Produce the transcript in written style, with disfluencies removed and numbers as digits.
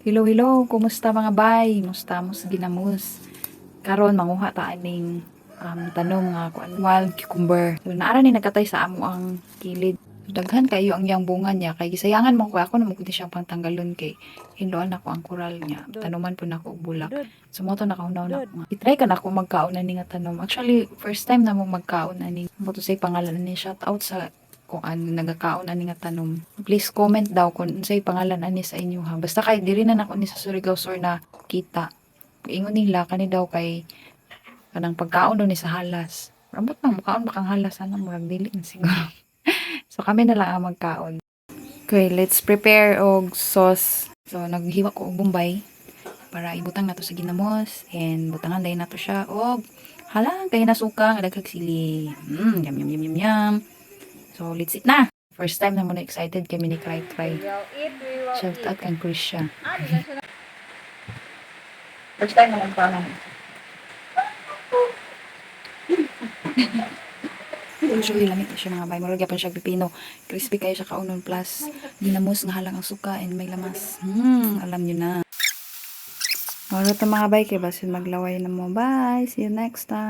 Hello, hello. Kumusta mga bay? Musta mo sa ginamos? Karon manguha ta aning tanong nga kuan wild cucumber. So naara ni nagkatay sa amo ang kilid. Daghan kayo ang yang bunga niya kay gisayangan mo ko ako na magkundi siyang pangtanggalon kay hinloan ako ang koral niya. Tanuman po nako og bulak. So mo to nakahunaw na ako. I-try ka na ako magkaon ani nga tanom. Actually, first time na mo magkaon ani. Mo to say pangalan ni shout out sa kung ano nagakaon ani nga tanom. Please comment daw kung unsay pangalan ani sa inyo ha. Basta kay diri na nako ni sa Surigao Sur na kita. Ingon nila kani daw kay kanang pagkaon daw ni sa halas. Rambot na mukaon bakang halas sana murag dili na siguro. So kami na lang ang magkaon. Okay, let's prepare og sauce. So naghiwa ko og bombay para ibutang nato sa ginamos and butangan dahil nato siya og halang kay nasuka nga daghag sili. Yum yum yum yum yum. So let's eat na. First time na mo na excited kami ni Cry Cry. Shout out kang Krisha. First time na lang pa na. Usually lamit na siya mga bay. Marag yapon siya pipino. Crispy kayo siya kaunon plus ginamos nga halang ang suka and may lamas. Alam nyo na. Wala to mga bay kay basin maglaway na mo. Bye! See you next time!